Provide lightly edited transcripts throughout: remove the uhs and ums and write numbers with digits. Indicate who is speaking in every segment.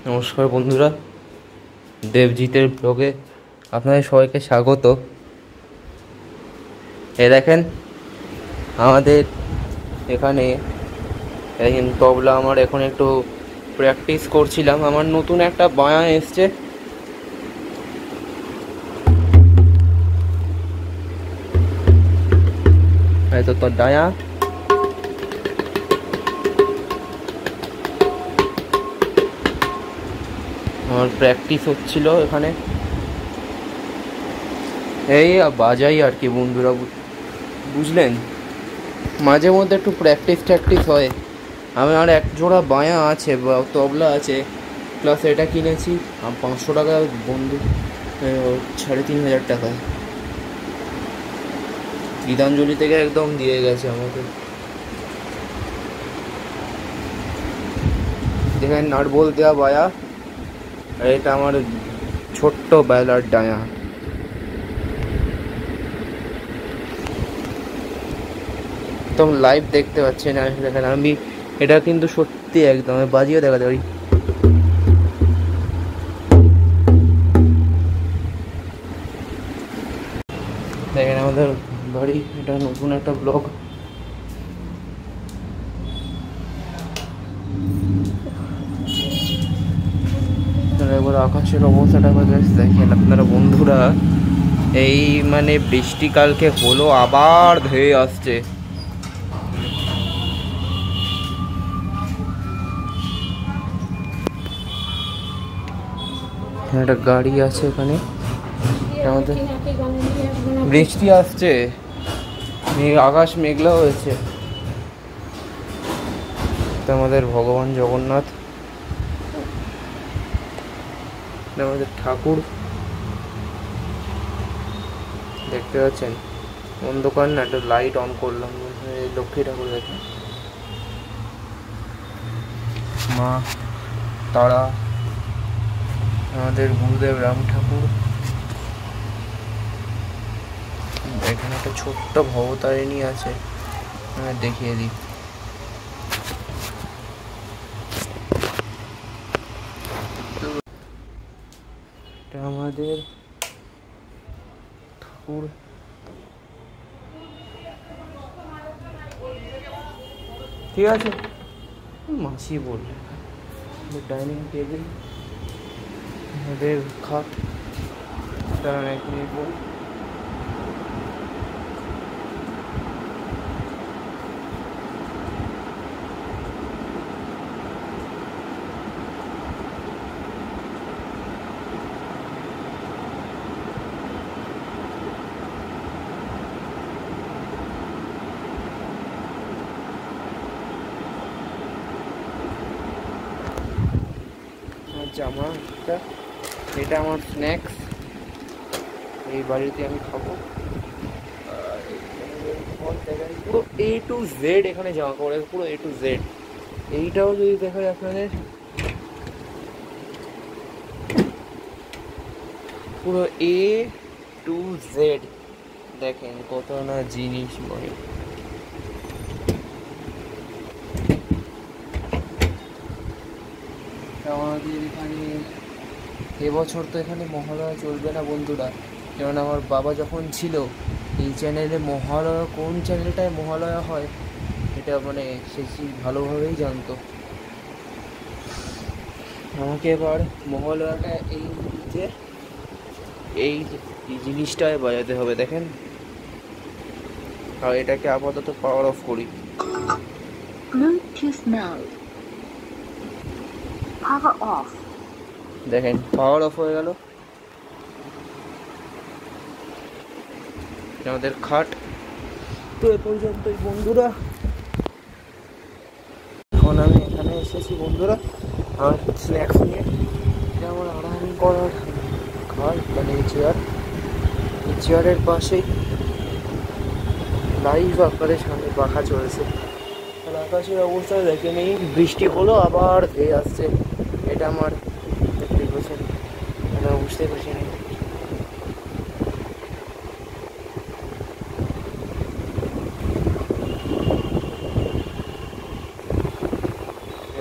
Speaker 1: নমস্কার বন্ধুরা, দেবজিতের ব্লগে আপনাদের সবাইকে স্বাগত। দেখেন আমাদের এখানে দেখেন তবলা আমার এখন একটু প্র্যাকটিস করছিলাম। আমার নতুন একটা বায়ান এসছে, হয়তো তোর ডায়া আমার প্র্যাকটিস হচ্ছিল এখানে, এই বাজাই আর কি বন্ধুরা, বুঝলেন। মাঝে মধ্যে একটু প্র্যাকটিস হয়। আমার এক জোড়া বায়া আছে, তবলা আছে, প্লাস এটা কিনেছি 500 টাকা, বন্ধু 3,500 টাকায় গীতাঞ্জলি থেকে একদম দিয়ে গেছে আমাকে। দেখেন নাট বল দেওয়া বায়া, আর এটা আমার ছোট্ট বেলার ডায়া। একদম লাইভ দেখতে পাচ্ছেন। দেখেন আমি এটা কিন্তু সত্যি একদম বাজিয়ে দেখাতে পারি। দেখেন আমাদের বাড়ি, এটা নতুন একটা ব্লগ। একবার আকাশের অবস্থাটা দেখেন আপনারা বন্ধুরা। এই মানে বৃষ্টিকালকে হলো, আবার ধেয়ে আসছে। একটা গাড়ি আছে এখানে, আমাদের বৃষ্টি আসছে, আকাশ মেঘলা হয়েছে। আমাদের ভগবান জগন্নাথ, আমাদের ঠাকুর দেখতে পাচ্ছেন। অন্ধকার না, একটা লাইট অন করলাম, লক্ষ্মী ঠাকুর দেখেন, মা তারা, আমাদের গুরুদেব রাম ঠাকুর। এখানে একটা ছোট্ট ভবতারিণী আছে, দেখিয়ে দিই। এটা আমাদের ঠাকুর, ঠিক আছে মাসি বললে। ডাইনিং টেবিল, আমাদের খাট, এক মিনিট বল। জামা, এটা আমার স্ন্যাক্স, এই বাড়িতে আমি খাবো। পুরো A to Z এখানে জামা কাপড়, পুরো A to Z। এইটাও যদি দেখা যায় আপনাদের, পুরো A to Z, দেখেন কত না জিনিস বলে। আমাদের এখানে এবছর তো এখানে মহালয়া চলবে না বন্ধুরা, যেমন আমার বাবা যখন ছিল এই চ্যানেলে মহালয়া, কোন চ্যানেলটায় মহালয়া হয় এটা মানে সে ভালোভাবেই জানতো। আমাকে এবার মহালয়াটা এই জিনিসটায় বাজাতে হবে, দেখেন। আর এটাকে আপাতত পাওয়ার অফ করি। দেখেন পাওয়ার অফ হয়ে গেল। আমাদের খাট তো এ পর্যন্তই বন্ধুরা। এখন আমি এখানে এসেছি বন্ধুরা আমার স্ন্যাক্স নিয়ে। এটা আমার আরাম করার খাট, মানে এই চেয়ারের পাশেই লাইভ আপনাদের সামনে পাখা চলছে। আর আকাশের অবস্থা দেখে নেই, বৃষ্টি হলো আবার ধেয়ে আসছে। এটা আমার প্রিপারেশন, বুঝতে পারছি না।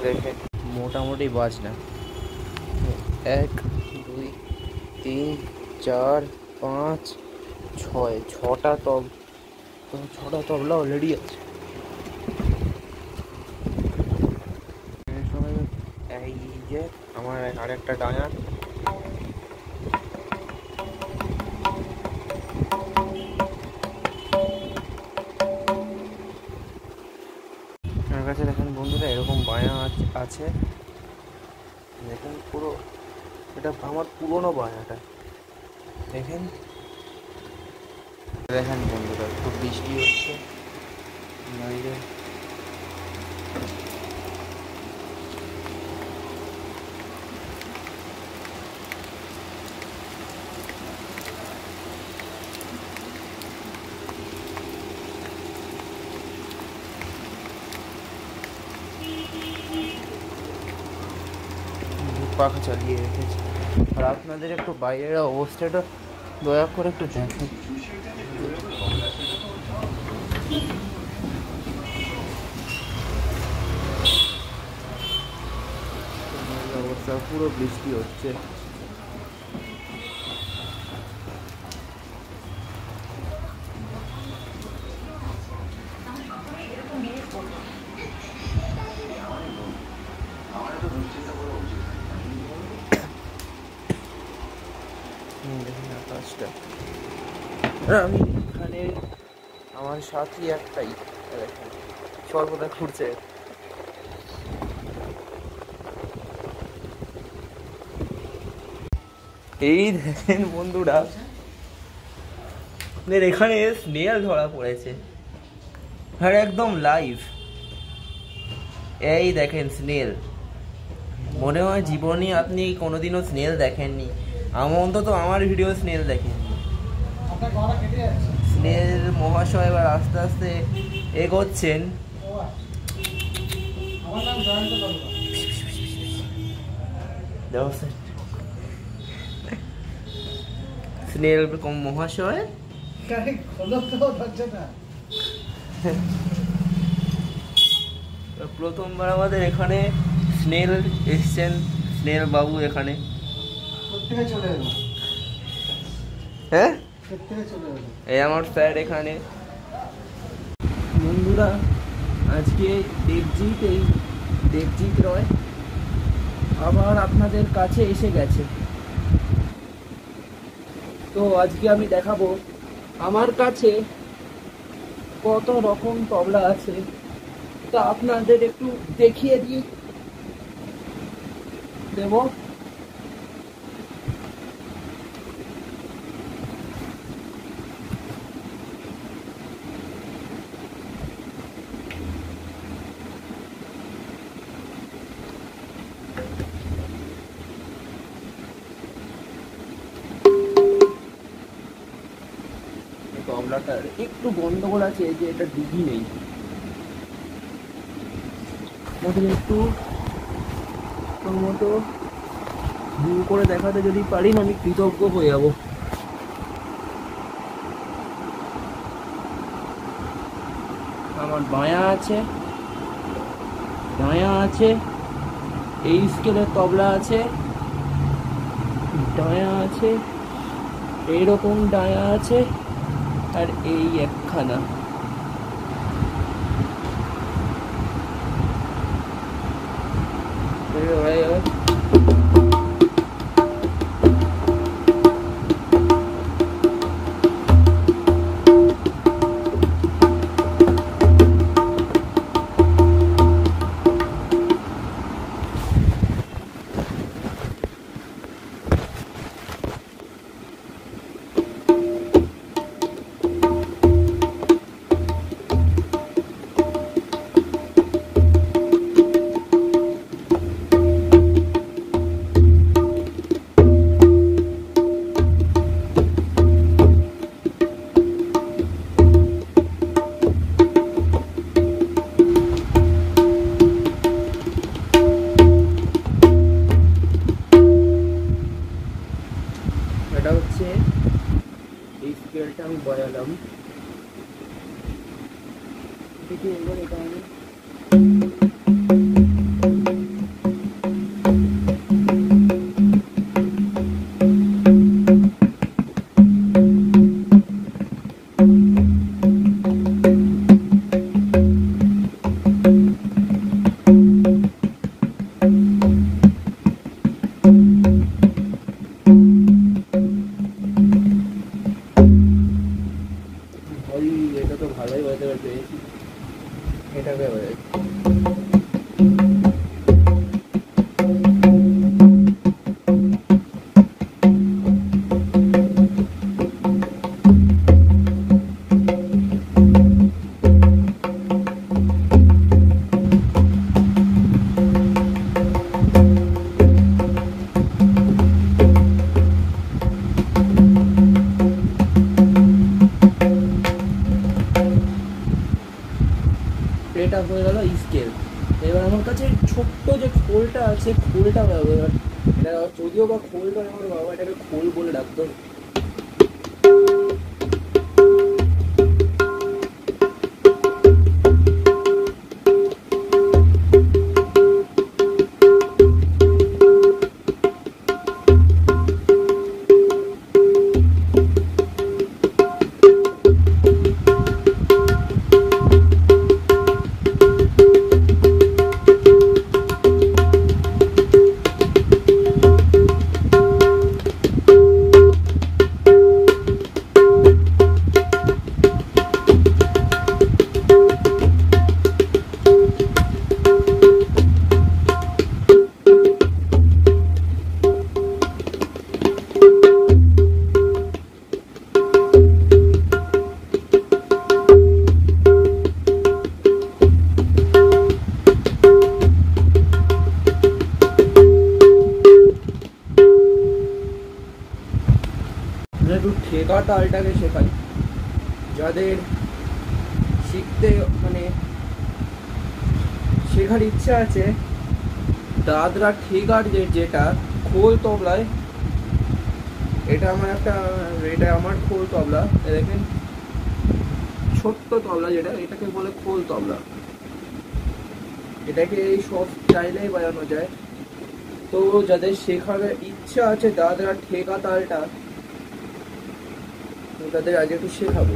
Speaker 1: দেখে মোটামুটি বাজ না। 1 2 3 4 5 6 ছটা ছটা তবলা অলরেডি আছে। এই যে আমার আরেকটা ডায়ার, আমার কাছে দেখেন বন্ধুরা এরকম বায়া আছে, দেখেন পুরো এটা আমার পুরোনো বায়াটা দেখেন। দেখেন বন্ধুরা খুব বৃষ্টি হচ্ছে বাইরে, পাখা চালিয়ে রেখেছে। আর আপনাদের একটু বাইরের অবস্থাটা দয়া করে একটু দেখেন, অবস্থা পুরো বৃষ্টি হচ্ছে। দেখুন আকাশটা, আমি এখানে আমার সাথী একটাই দেখেন সর্বদা ঘুরছে। এই দেখেন বন্ধুরা এখানে স্নেল ধরা পড়েছে, আর একদম লাইভ। এই দেখেন স্নেল, মনে হয় জীবনে আপনি কোনোদিনও স্নেল দেখেননি, অন্তত আমার ভিডিও স্নেল দেখেননি। স্নেল মহাশয় এবার আস্তে আস্তে এগোচ্ছেন। স্নেল মহাশয় প্রথমবার আমাদের এখানে স্নেল এসছেন, স্নেল বাবু এখানে হ্যাঁ এই আমার স্যার এখানে। বন্ধুরা আজকে দেবজিৎ রয় আবার আপনাদের কাছে এসে গেছে, তো আজকে আমি দেখাবো আমার কাছে কত রকম তবলা আছে, তা আপনাদের একটু দেখিয়ে দেব। তবলাটার একটু গন্ডগোল আছে যে এটা ডিগি নেই, একটু তোর মতো জুম করে দেখাতে যদি পারি আমি কৃতজ্ঞ হয়ে যাব। আমার বায়া আছে, ডায়া আছে, এই স্কেলের তবলা আছে, ডায়া আছে, এইরকম ডায়া আছে, আর এই একখানা। এটা হচ্ছে এই স্কেলটা আমি বাজালাম, দেখি এবার এটা আমি হয়ে গেল স্কেল। এবার আমার কাছে ছোট্ট যে খোলটা আছে, খোলটা ব্যবহার, এটা যদিও বা খোলটা আমার বাবা এটাকে খোল বলে ডাকতো। একটু ঠেকা তালটাকে শেখাই, যাদের শিখতে মানে শেখার ইচ্ছা আছে। দাদরা ঠেকার যেটা খোল তবলায়, এটা আমার খোল তবলা। দেখেন ছোট্ট তবলা যেটা, এটাকে বলে খোল তবলা। এটাকে এই সব চাইলেই বাজানো যায়। তো যাদের শেখার ইচ্ছা আছে দাদরা ঠেকা তালটা, তাদের আজ একটু শেখাবো।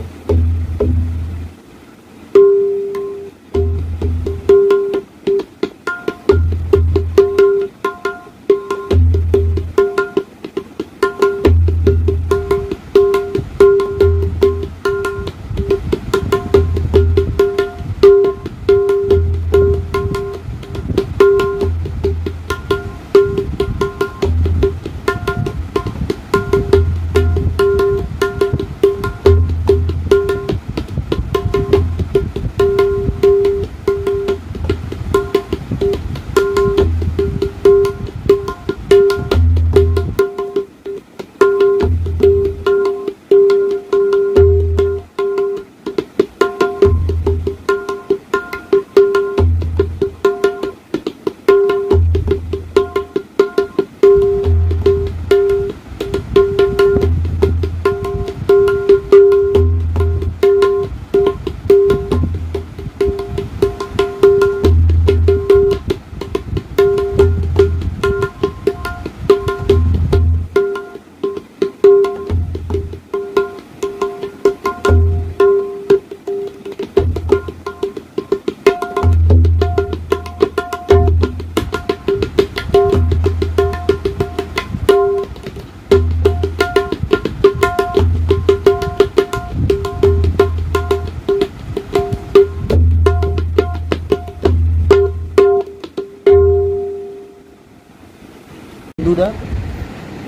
Speaker 1: বন্ধুরা,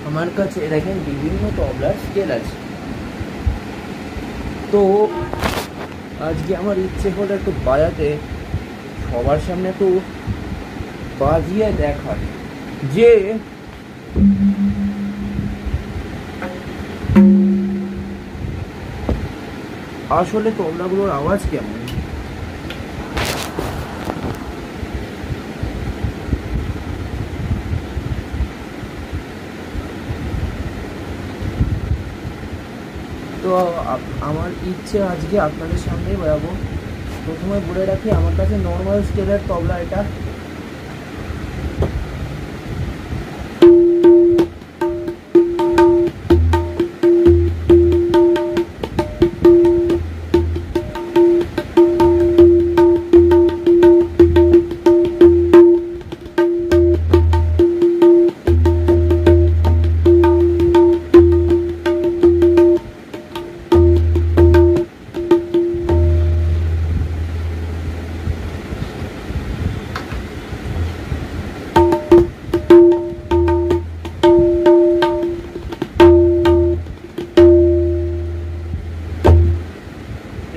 Speaker 1: আমার কাছে দেখেন বিভিন্ন তবলার স্কেল আছে। তো আজকে আমার ইচ্ছে হলো একটু বাজাতে, সবার সামনে একটু বাজিয়ে দেখার যে আসলে তবলাগুলোর আওয়াজ কেমন। তো আমার ইচ্ছে আজকে আপনাদের সামনেই বাজাবো। প্রথমে বলে রাখি, আমার কাছে নর্মাল স্কেলের তবলা এটা।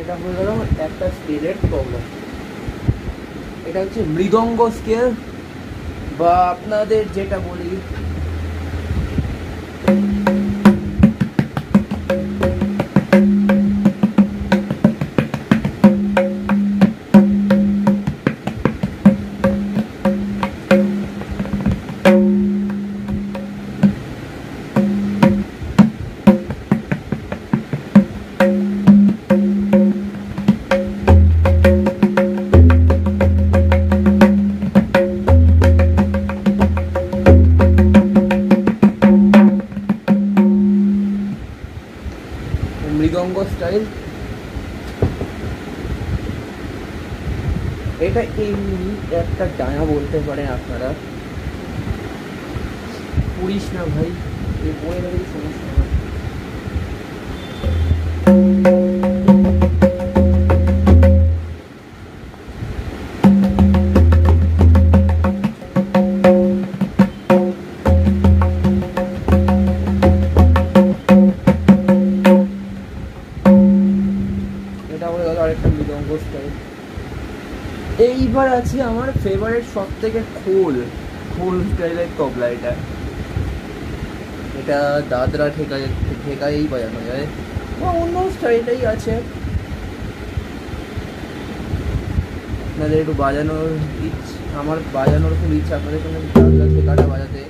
Speaker 1: এটা হয়ে গেল একটা স্কেলের তবলা। এটা হচ্ছে মৃদঙ্গ স্কেল, বা আপনাদের যেটা বলি স্টাইল। এটা এমনি একটা ডায়া বলতে পারেন আপনারা, পুরিস না ভাই, এই বই দেখে সমস্যা হয়। এটা বলে গেল আরেকটা মৃদঙ্গ স্টাইল। এইবার আছে আমার ফেভারিট সব থেকে খোল স্টাইলের তবলা। এটা দাদরা ঠেকায়েই বাজানো যায়, বা অন্য স্টাইলেই আছে। আপনাদের একটু বাজানোর আমার বাজানোর খুব ইচ্ছা, আপনাদের সঙ্গে দাদরা ঠেকাটা বাজাতে।